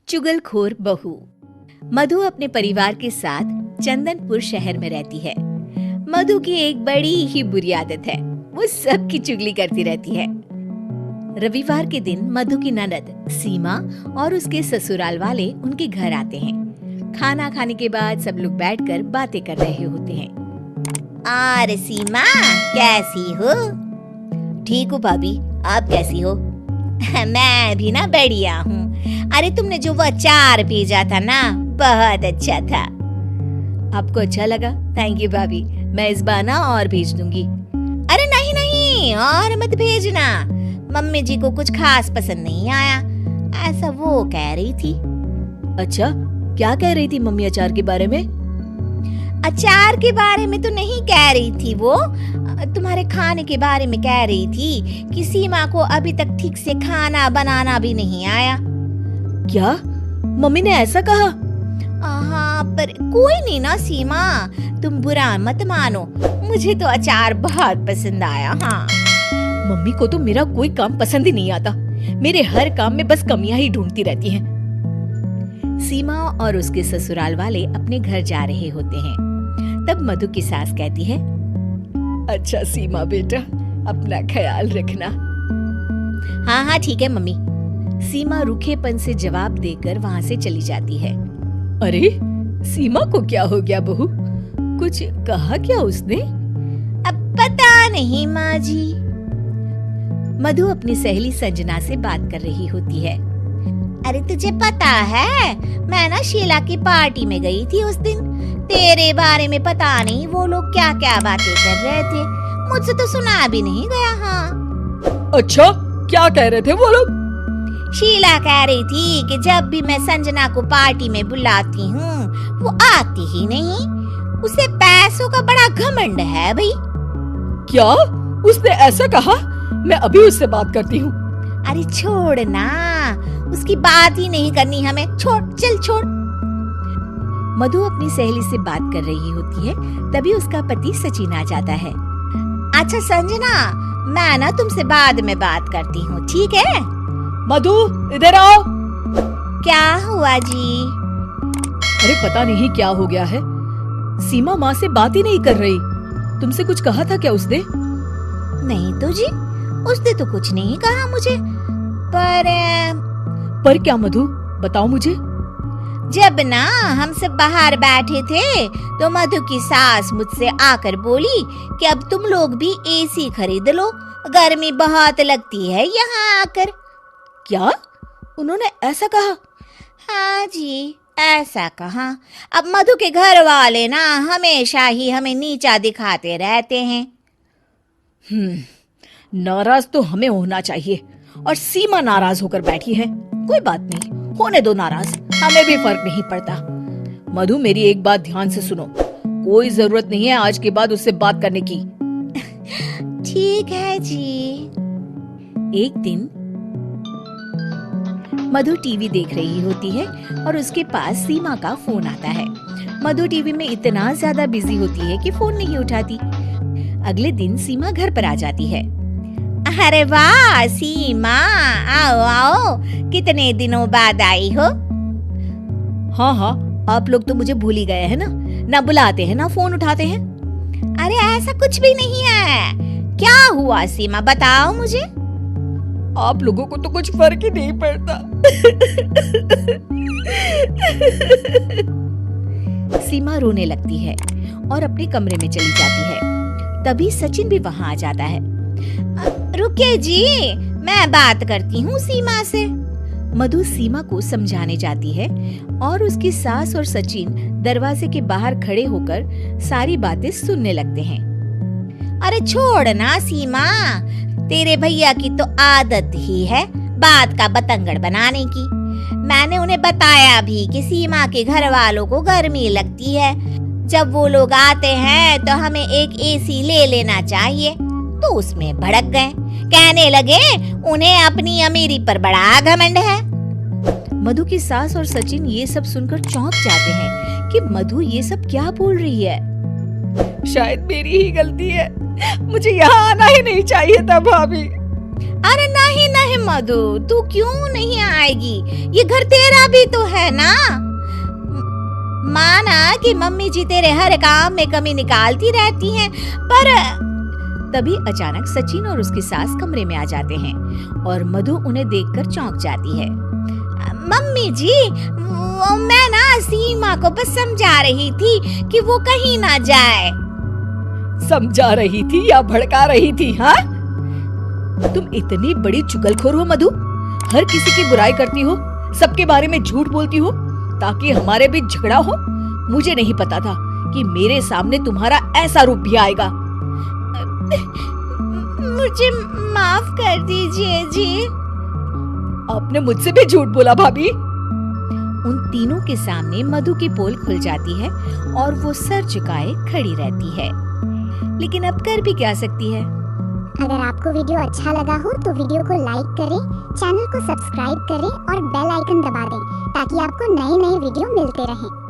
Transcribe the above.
चुगलखोर बहू। मधु अपने परिवार के साथ चंदनपुर शहर में रहती है। मधु की एक बड़ी ही बुरी आदत है, वो सबकी चुगली करती रहती है। रविवार के दिन मधु की ननद सीमा और उसके ससुराल वाले उनके घर आते हैं। खाना खाने के बाद सब लोग बैठकर बातें कर रहे होते हैं। और सीमा कैसी हो? ठीक हूँ भाभी, आप कैसी हो? मैं भी ना बढ़िया हूँ। अरे तुमने जो वो अचार भेजा था ना, बहुत अच्छा था। आपको अच्छा लगा? थैंक यू भाभी, मैं इस बार ना और भेज दूंगी। अरे नहीं नहीं, और मत भेजना, मम्मी जी को कुछ खास पसंद नहीं आया, ऐसा वो कह रही थी। अच्छा, क्या कह रही थी मम्मी अचार के बारे में? अचार के बारे में तो नहीं कह रही थी, वो तुम्हारे खाने के बारे में कह रही थी कि सीमा को अभी तक ठीक से खाना बनाना भी नहीं आया। क्या मम्मी ने ऐसा कहा? हाँ, पर कोई नहीं ना सीमा, तुम बुरा मत मानो, मुझे तो अचार बहुत पसंद आया। हाँ, मम्मी को तो मेरा कोई काम पसंद ही नहीं आता, मेरे हर काम में बस कमियां ही ढूंढती रहती हैं। सीमा और उसके ससुराल वाले अपने घर जा रहे होते हैं। तब मधु की सास कहती है, अच्छा सीमा बेटा, अपना ख्याल रखना। हाँ हाँ ठीक है मम्मी। सीमा रूखेपन से जवाब देकर वहाँ से चली जाती है। अरे सीमा को क्या हो गया बहू, कुछ कहा क्या उसने? अब पता नहीं माँ जी। मधु अपनी सहेली संजना से बात कर रही होती है। अरे तुझे पता है, मैं ना शीला की पार्टी में गई थी उस दिन, तेरे बारे में पता नहीं वो लोग क्या क्या बातें कर रहे थे, मुझसे तो सुना भी नहीं गया। हाँ। अच्छा, क्या कह रहे थे वो लोग? शीला कह रही थी कि जब भी मैं संजना को पार्टी में बुलाती हूँ वो आती ही नहीं, उसे पैसों का बड़ा घमंड है भाई। क्या उसने ऐसा कहा? मैं अभी उससे बात करती हूँ। अरे छोड़ ना, उसकी बात ही नहीं करनी हमें, छोड़, चल छोड़। मधु अपनी सहेली से बात कर रही होती है, तभी उसका पति सचिन आ जाता है। अच्छा संजना, मैं ना तुमसे बाद में बात करती हूँ, ठीक है? मधु इधर आओ। क्या हुआ जी? अरे पता नहीं क्या हो गया है, सीमा माँ से बात ही नहीं कर रही। तुमसे कुछ कहा था क्या उसने? नहीं तो जी, उसने तो कुछ नहीं कहा मुझे, पर क्या मधु, बताओ मुझे। जब ना हम सब बाहर बैठे थे तो मधु की सास मुझसे आकर बोली कि अब तुम लोग भी एसी खरीद लो, गर्मी बहुत लगती है यहाँ आकर। क्या उन्होंने ऐसा कहा? हाँ जी, ऐसा कहा। अब मधु के घर वाले ना हमेशा ही हमें नीचा दिखाते रहते हैं। नाराज तो हमें होना चाहिए, और सीमा नाराज होकर बैठी है। कोई बात नहीं, होने दो नाराज, हमें भी फर्क नहीं पड़ता। मधु मेरी एक बात ध्यान से सुनो, कोई जरूरत नहीं है आज के बाद उससे बात करने की। ठीक है जी। एक दिन मधु टीवी देख रही होती है और उसके पास सीमा का फोन आता है। मधु टीवी में इतना ज्यादा बिजी होती है कि फोन नहीं उठाती। अगले दिन सीमा घर पर आ जाती है। अरे वाह सीमा, आओ आओ, कितने दिनों बाद आई हो। हाँ हाँ, आप लोग तो मुझे भूल ही गए हैं ना बुलाते हैं ना फोन उठाते हैं। अरे ऐसा कुछ भी नहीं है, क्या हुआ सीमा, बताओ मुझे। आप लोगों को तो कुछ फर्क ही नहीं पड़ता। सीमा रोने लगती है और अपने कमरे में चली जाती है। तभी सचिन भी वहाँ आ जाता है। रुकिए जी, मैं बात करती हूँ सीमा से। मधु सीमा को समझाने जाती है और उसकी सास और सचिन दरवाजे के बाहर खड़े होकर सारी बातें सुनने लगते हैं। अरे छोड़ ना सीमा, तेरे भैया की तो आदत ही है बात का बतंगड़ बनाने की। मैंने उन्हें बताया भी कि सीमा के घर वालों को गर्मी लगती है, जब वो लोग आते हैं तो हमें एक एसी ले लेना चाहिए, तो उसमें भड़क गए, कहने लगे उन्हें अपनी अमीरी पर बड़ा घमंड है। मधु की सास और सचिन ये सब सुनकर चौंक जाते हैं कि मधु ये सब क्या बोल रही है। शायद मेरी ही गलती है, मुझे यहाँ आना ही नहीं चाहिए था भाभी। अरे नहीं नहीं मधु, तू क्यों नहीं आएगी? ये घर तेरा भी तो है ना। माना कि मम्मी जी तेरे हर काम में कमी निकालती रहती हैं, पर तभी अचानक सचिन और उसकी सास कमरे में आ जाते हैं और मधु उन्हें देखकर चौंक जाती है। मम्मी जी, मैं ना सीमा को बस समझा रही थी कि वो कहीं ना जाए। समझा रही थी या भड़का रही थी? हाँ, तुम इतनी बड़ी चुगलखोर हो मधु, हर किसी की बुराई करती हो, सबके बारे में झूठ बोलती हो ताकि हमारे बीच झगड़ा हो। मुझे नहीं पता था कि मेरे सामने तुम्हारा ऐसा रूप भी आएगा। मुझे माफ कर दीजिए जी। आपने मुझसे भी झूठ बोला भाभी। उन तीनों के सामने मधु की पोल खुल जाती है और वो सर झुकाए खड़ी रहती है, लेकिन अब कर भी क्या सकती है। अगर आपको वीडियो अच्छा लगा हो तो वीडियो को लाइक करें, चैनल को सब्सक्राइब करें और बेल आइकन दबा दें ताकि आपको नए नए वीडियो मिलते रहें।